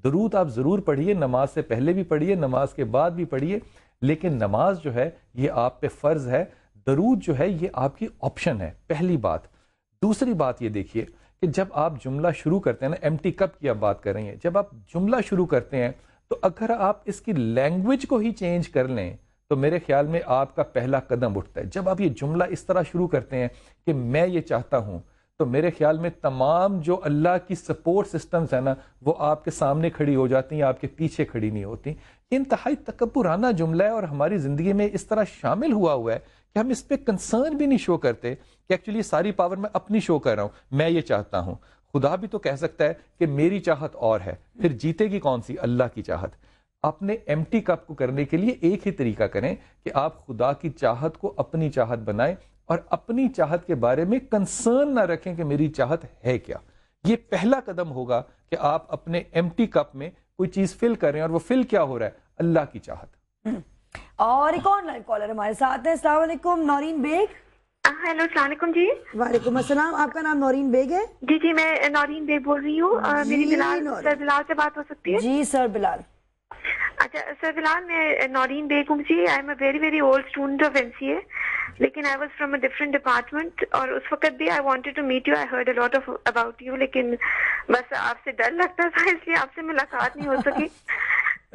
درود آپ ضرور پڑھیے، نماز سے پہلے بھی پڑھیے، نماز کے بعد بھی پڑھیے، لیکن نماز جو ہے یہ آپ پہ فرض ہے، درود جو ہے یہ آپ کی آپشن ہے، پہلی بات۔ دوسری بات یہ دیکھیے کہ جب آپ جملہ شروع کرتے ہیں نا، ایمٹی کپ کی آپ بات کر رہی ہیں، جب آپ جملہ شروع کرتے ہیں تو اگر آپ اس کی لینگویج کو ہی چینج کر لیں تو میرے خیال میں آپ کا پہلا قدم اٹھتا ہے۔ جب آپ یہ جملہ اس طرح شروع کرتے ہیں کہ میں یہ چاہتا ہوں، تو میرے خیال میں تمام جو اللہ کی سپورٹ سسٹمز ہیں نا وہ آپ کے سامنے کھڑی ہو جاتی ہیں، آپ کے پیچھے کھڑی نہیں ہوتی۔ یہ انتہائی تکبرانہ جملہ ہے اور ہماری زندگی میں اس طرح شامل ہوا ہے کہ ہم اس پہ کنسرن بھی نہیں شو کرتے کہ ایکچولی ساری پاور میں اپنی شو کر رہا ہوں، میں یہ چاہتا ہوں۔ خدا بھی تو کہہ سکتا ہے کہ میری چاہت اور ہے، پھر جیتے گی کون سی؟ اللہ کی چاہت۔ اپنے ایمٹی کپ کو کرنے کے لیے ایک ہی طریقہ کریں کہ آپ خدا کی چاہت کو اپنی چاہت بنائیں اور اپنی چاہت کے بارے میں کنسرن نہ رکھیں کہ میری چاہت ہے کیا۔ یہ پہلا قدم ہوگا کہ آپ اپنے ایمٹی کپ میں کوئی چیز فل کر رہے ہیں، اور وہ فل کیا ہو رہا ہے؟ اللہ کی چاہت۔ اور ایک آن لائن کالر ہمارے ساتھ ہے۔ السلام علیکم نورین بیگ۔ ہیلو، السلام علیکم جی۔ وعلیکم السلام، آپ کا نام نورین بیگ ہے؟ جی جی، میں نورین بیگ بول رہی ہوں۔ میری سر بلال سے بات ہو سکتی ہے؟ جی سر بلال۔ اچھا سر بلال، میں نورین بیگ ہوں جی۔ I am a very very old student of NCA، لیکن I was from a different department, اور اس وقت بھی I wanted to meet you, I heard a lot of about you, لیکن بس آپ سے ڈر لگتا تھا اس لیے آپ سے ملاقات نہیں ہو سکی۔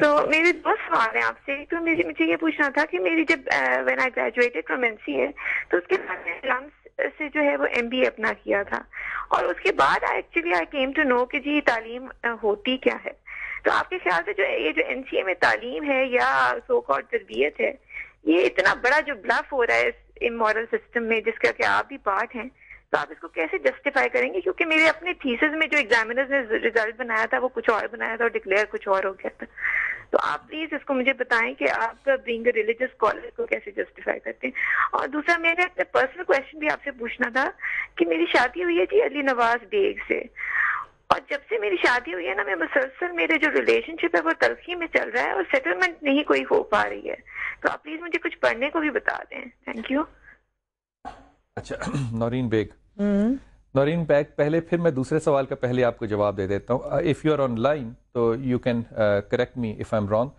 تو میرے دو سوال ہیں آپ سے۔ تو مجھے یہ پوچھنا تھا کہ میری جب when I graduated from NCA تو اس کے بعد میں لمس سے جو ہے وہ MBA اپنا کیا تھا، اور اس کے بعد actually I came to know کہ جی تعلیم ہوتی کیا ہے۔ تو آپ کے خیال سے جو یہ جو NCA میں تعلیم ہے یا سو کالڈ تربیت ہے، یہ اتنا بڑا جو بلف ہو رہا ہے اس امورل سسٹم میں جس کا کہ آپ بھی پارٹ ہیں، تو آپ اس کو کیسے جسٹیفائی کریں گے؟ کیونکہ میرے اپنے تھیسز میں جو ایگزامینرز نے رزلٹ بنایا تھا وہ کچھ اور بنایا تھا اور ڈکلیئر کچھ اور ہو گیا تھا۔ تو آپ پلیز اس کو مجھے بتائیں کہ آپ بینگ اے ریلیجس اسکالر کو کیسے جسٹیفائی کرتے ہیں۔ اور دوسرا میرا اپنا پرسنل کویشچن بھی آپ سے پوچھنا تھا کہ میری شادی ہوئی ہے جی علی نواز بیگ سے، اور جب سے میری شادی ہوئی ہے نا، میں مسلسل میرے جو ریلیشن شپ ہے وہ تلخی میں چل رہا ہے اور سیٹلمنٹ نہیں کوئی ہو پا رہی ہے۔ تو آپ پلیز مجھے کچھ پڑھنے کو بھی بتا دیں۔ Thank you. اچھا نورین بیگ، نورین بیگ، پہلے پھر میں دوسرے سوال کا پہلے آپ کو جواب دے دیتا ہوں۔ If you are online تو you can correct me if I am wrong.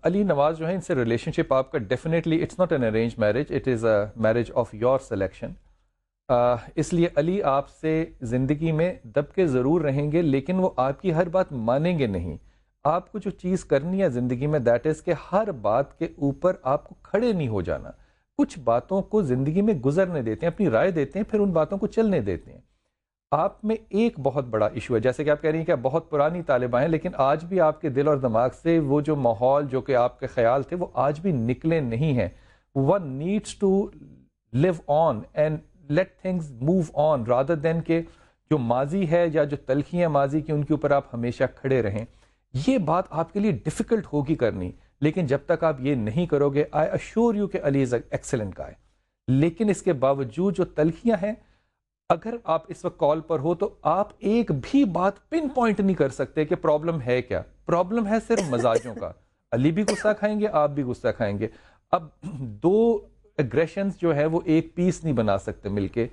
Ali Nawaz جو ہے ان سے ریلیشن شپ آپ کا definitely it's not an arrange marriage, it is a marriage of your selection. اس لیے علی آپ سے زندگی میں دب کے ضرور رہیں گے، لیکن وہ آپ کی ہر بات مانیں گے نہیں۔ آپ کو جو چیز کرنی ہے زندگی میں دیٹ از کہ ہر بات کے اوپر آپ کو کھڑے نہیں ہو جانا، کچھ باتوں کو زندگی میں گزرنے دیتے ہیں، اپنی رائے دیتے ہیں، پھر ان باتوں کو چلنے دیتے ہیں۔ آپ میں ایک بہت بڑا ایشو ہے، جیسے کہ آپ کہہ رہی ہیں کہ آپ بہت پرانی طالبہ ہیں، لیکن آج بھی آپ کے دل اور دماغ سے وہ جو ماحول جو کہ آپ کے خیال تھے وہ آج بھی نکلے نہیں ہیں۔ One needs to live on and let things move on rather than کہ جو ماضی ہے یا جو تلخیاں ماضی کی ان کے اوپر آپ ہمیشہ کھڑے رہیں۔ یہ بات آپ کے لیے ڈیفیکلٹ ہوگی کرنی، لیکن جب تک آپ یہ نہیں کرو گے آئی اشور یو کہ علی از ایکسلنٹ گائے۔ لیکن اس کے باوجود جو تلخیاں ہیں، اگر آپ اس وقت کال پر ہو تو آپ ایک بھی بات پن پوائنٹ نہیں کر سکتے کہ پرابلم ہے کیا۔ پرابلم ہے صرف مزاجوں کا۔ علی بھی غصہ کھائیں گے، آپ بھی غصہ کھائیں گے۔ اب دو اگریشنز جو ہے وہ ایک پیس نہیں بنا سکتے مل کے۔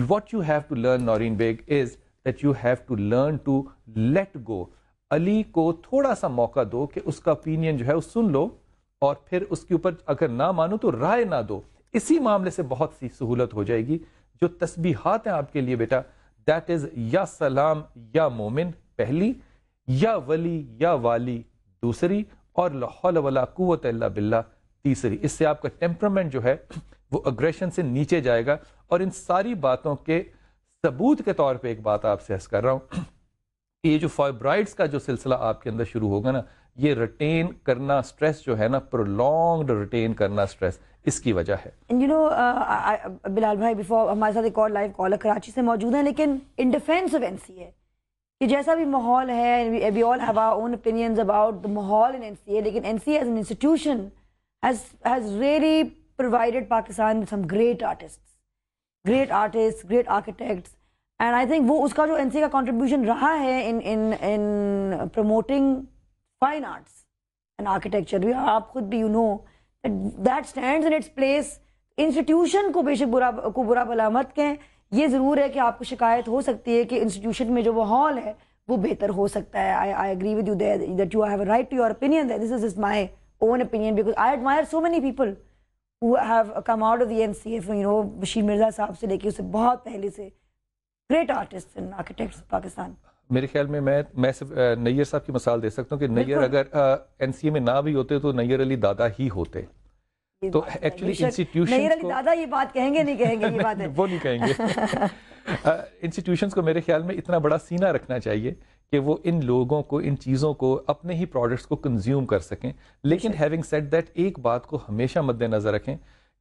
What you have to learn Noreen Baig is that you have to learn to let go. Ali کو تھوڑا سا موقع دو کہ اس کا opinion جو ہے وہ سن لو، اور پھر اس کے اوپر اگر نہ مانو تو رائے نہ دو۔ اسی معاملے سے بہت سی سہولت ہو جائے گی۔ جو تسبیحات ہیں آپ کے لیے بیٹا، دیٹ از یا سلام یا مومن پہلی، یا ولی یا والی دوسری، اور لا حول ولا قوت الا باللہ تیسری۔ اس سے آپ کا ٹیمپرامنٹ جو ہے وہ اگریشن سے نیچے جائے گا۔ اور ان ساری باتوں کے ثبوت کے طور پہ ایک بات آپ سے عرض کر رہا ہوں، یہ جو فائبرائڈز کا جو سلسلہ آپ کے اندر شروع ہوگا نا، یہ ریٹین کرنا سٹریس جو ہے نا، پرولونگڈ ریٹین کرنا سٹریس، اس کی وجہ ہے۔ یو نو بلال بھائی، بیفور ہمارے ساتھ ایک اور لائیو کالر کراچی سے موجود ہیں، لیکن ان ڈیفینس آف NCA کہ جیسا بھی ماحول ہے، we all have our own opinions about the ماحول in NCA، لیکن NCA as an institution has really provided Pakistan with some great artists, great architects. And I think وہ اس کا جو NCA کا کنٹریبیوشن رہا ہے in promoting fine arts and architecture, بھی آپ خود بھی you know that stands in its place. Institution کو بے شک برا بھلا مت کہیں، یہ ضرور ہے کہ آپ کو شکایت ہو سکتی ہے کہ انسٹیٹیوشن میں جو ماحول ہے وہ بہتر ہو سکتا ہے. I agree with you there that you have a right to your opinion there. This is my own opinion because I admire so many people who have come out of the NCA, you know, Bashir Mirza صاحب سے لے کے اسے بہت پہلے سے great artists and architects Pakistan. میرے خیال میں صرف نیئر صاحب کی مثال دے سکتا ہوں کہ نیئر اگر NCA میں نہ بھی ہوتے تو نیئر علی دادا ہی ہوتے. تو ایکچولی انسٹیٹیوشنز کو دادا یہ بات کہیں گے نہیں کہیں گے یہ بات ہے وہ نہیں کہیں گے. انسٹیٹیوشنز کو میرے خیال میں اتنا بڑا سینہ رکھنا چاہیے کہ وہ ان لوگوں کو ان چیزوں کو اپنے ہی پروڈکٹس کو کنزیوم کر سکیں. لیکن ہیونگ سیڈ دیٹ ایک بات کو ہمیشہ مد نظر رکھیں,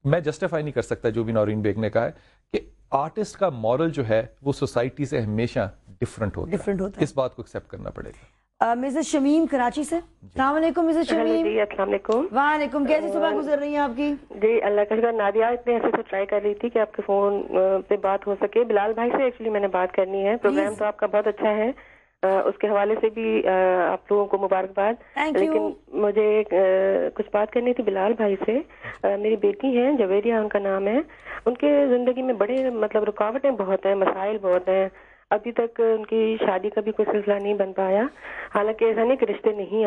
میں جسٹیفائی نہیں کر سکتا جو بھی نورین بیگ نے کہا ہے کہ آرٹسٹ کا مورل جو ہے وہ سوسائٹی سے ہمیشہ ڈفرنٹ ہوتا ہے. اس بات کو ایکسیپٹ کرنا پڑے گا. مسز شمیم کراچی سے. السلام علیکم مسز شمیم. جی السلام علیکم. وعلیکم. کیسی صبح گزر رہی ہے آپ کی؟ جی اللہ کا شکر. نادیہ اتنے ایسے سے ٹرائی کر رہی تھی کہ آپ کے فون پہ بات ہو سکے. بلال بھائی سے ایکچولی میں نے بات کرنی ہے. پروگرام تو آپ کا بہت اچھا ہے, اس کے حوالے سے بھی آپ لوگوں کو مبارکباد. لیکن مجھے کچھ بات کرنی تھی بلال بھائی سے. میری بیٹی ہیں جویریہ ان کا نام ہے. ان کے زندگی میں بڑے مطلب رکاوٹیں بہت ہیں, مسائل بہت ہیں. ابھی تک ان کی شادی کا بھی کوئی سلسلہ نہیں بن پایا. حالانکہ ایسا نہیں کہ رشتے نہیں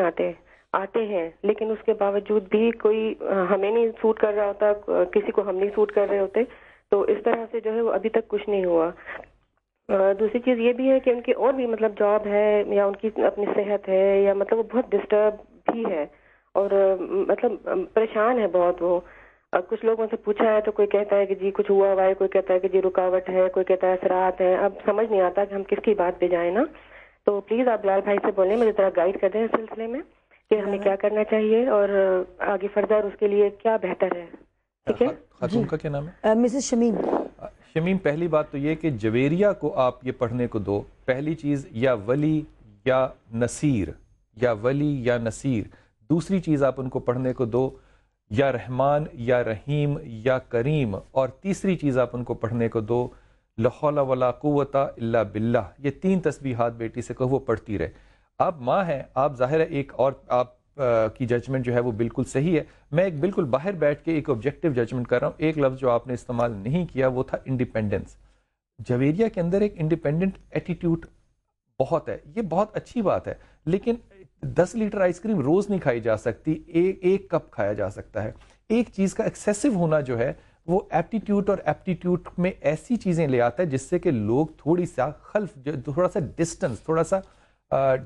آتے ہیں, لیکن اس کے باوجود بھی کوئی ہمیں نہیں سوٹ کر رہا ہوتا, کسی کو ہم نہیں سوٹ کر رہے ہوتے. تو اس طرح سے جو ہے وہ ابھی تک کچھ نہیں ہوا. دوسری چیز یہ بھی ہے کہ ان کی اور بھی مطلب جاب ہے یا ان کی اپنی صحت ہے یا مطلب وہ بہت ڈسٹرب بھی ہے اور مطلب پریشان ہے بہت وہ. کچھ لوگوں سے پوچھا ہے تو کوئی کہتا ہے کہ جی کچھ ہوا ہے, کوئی کہتا ہے کہ جی رکاوٹ ہے, کوئی کہتا ہے اثرات ہیں. اب سمجھ نہیں آتا کہ ہم کس کی بات پہ جائیں نا. تو پلیز آپ بلال بھائی سے بولیں, مجھے ذرا گائیڈ کر دیں اس سلسلے میں کہ ہمیں کیا کرنا چاہیے اور آگے فردر اس کے لیے کیا بہتر ہے. ٹھیک ہے. خاتون کا کیا نام ہے؟ مسز شمیم. شمیم, پہلی بات تو یہ کہ جویریہ کو آپ یہ پڑھنے کو دو. پہلی چیز یا ولی یا نصیر, یا ولی یا نصیر. دوسری چیز آپ ان کو پڑھنے کو دو یا رحمان یا رحیم یا کریم. اور تیسری چیز آپ ان کو پڑھنے کو دو لا حول ولا قوت الا باللہ. یہ 3 تسبیحات بیٹی سے کہو وہ پڑھتی رہے. آپ ماں ہیں, آپ ظاہر ہے ایک اور آپ کی ججمنٹ جو ہے وہ بالکل صحیح ہے. میں ایک بالکل باہر بیٹھ کے ایک آبجیکٹیو ججمنٹ کر رہا ہوں. ایک لفظ جو آپ نے استعمال نہیں کیا وہ تھا انڈیپینڈنس. جویریہ کے اندر ایک انڈیپینڈنٹ ایٹیٹیوڈ بہت ہے, یہ بہت اچھی بات ہے. لیکن 10 لیٹر آئس کریم روز نہیں کھائی جا سکتی, ایک کپ کھایا جا سکتا ہے. ایک چیز کا ایکسیسو ہونا جو ہے وہ ایپٹیٹیوڈ اور ایپٹیٹیوڈ میں ایسی چیزیں لے آتا ہے جس سے کہ لوگ تھوڑی سا خلف, تھوڑا سا ڈسٹنس, تھوڑا سا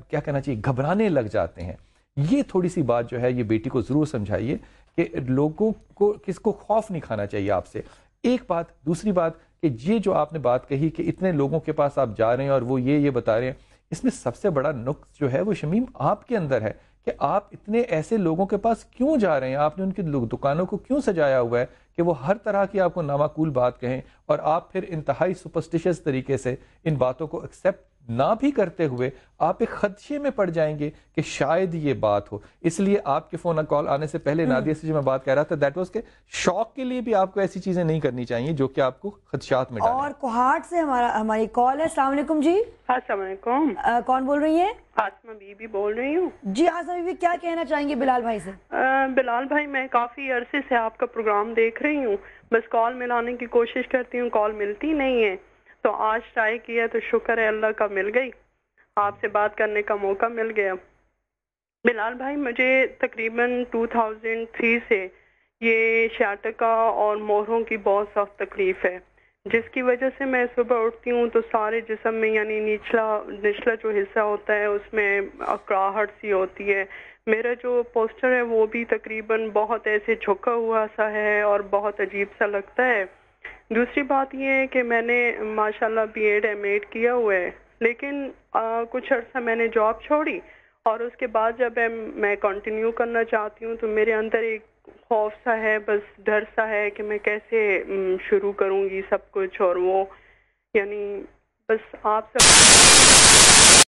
کیا کہنا چاہیے, گھبرانے لگ جاتے ہیں. یہ تھوڑی سی بات جو ہے یہ بیٹی کو ضرور سمجھائیے کہ لوگوں کو کس کو خوف نہیں کھانا چاہیے آپ سے. ایک بات. دوسری بات کہ یہ جو آپ نے بات کہی کہ اتنے لوگوں کے پاس آپ جا رہے ہیں اور وہ یہ بتا رہے ہیں, اس میں سب سے بڑا نقص جو ہے وہ شمیم آپ کے اندر ہے کہ آپ اتنے ایسے لوگوں کے پاس کیوں جا رہے ہیں. آپ نے ان کی دکانوں کو کیوں سجایا ہوا ہے کہ وہ ہر طرح کی آپ کو نامعقول بات کہیں اور آپ پھر انتہائی سپرسٹیشس طریقے سے ان باتوں کو ایکسیپٹ نہ بھی کرتے ہوئے آپ ایک خدشے میں پڑ جائیں گے کہ شاید یہ بات ہو. اس لیے آپ کے فون کال آنے سے پہلے نادیہ سے جو میں بات کہہ رہا تھا دیٹ واز کہ شوق کے لیے بھی آپ کو ایسی چیزیں نہیں کرنی چاہیے جو کہ آپ کو خدشات میں ڈالیں. اور کوہاٹ سے ہماری کال ہے. السلام علیکم. جی السلام علیکم. کون بول رہی ہیں؟ آسمہ بی بی بول رہی ہوں. جی آسمہ بی بی, کیا کہنا چاہیں گے بلال بھائی سے؟ بلال بھائی, میں کافی عرصے سے آپ کا پروگرام دیکھ رہی ہوں, بس کال ملانے کی کوشش کرتی ہوں, کال ملتی نہیں ہے. تو آج ٹرائی کیا تو شکر ہے اللہ کا مل گئی, آپ سے بات کرنے کا موقع مل گیا. بلال بھائی, مجھے تقریباً 2003 سے یہ شیاٹکا اور موہروں کی بہت سخت تکلیف ہے, جس کی وجہ سے میں صبح اٹھتی ہوں تو سارے جسم میں یعنی نچلا جو حصہ ہوتا ہے اس میں اکڑاہٹ سی ہوتی ہے. میرا جو پوسٹر ہے وہ بھی تقریباً بہت ایسے جھکا ہوا سا ہے اور بہت عجیب سا لگتا ہے. دوسری بات یہ ہے کہ میں نے ماشاءاللہ BEd M.Ed کیا ہوا ہے, لیکن کچھ عرصہ میں نے جاب چھوڑی اور اس کے بعد جب میں کنٹینیو کرنا چاہتی ہوں تو میرے اندر ایک خوف سا ہے, بس ڈر سا ہے کہ میں کیسے شروع کروں گی سب کچھ. اور وہ یعنی بس آپ سے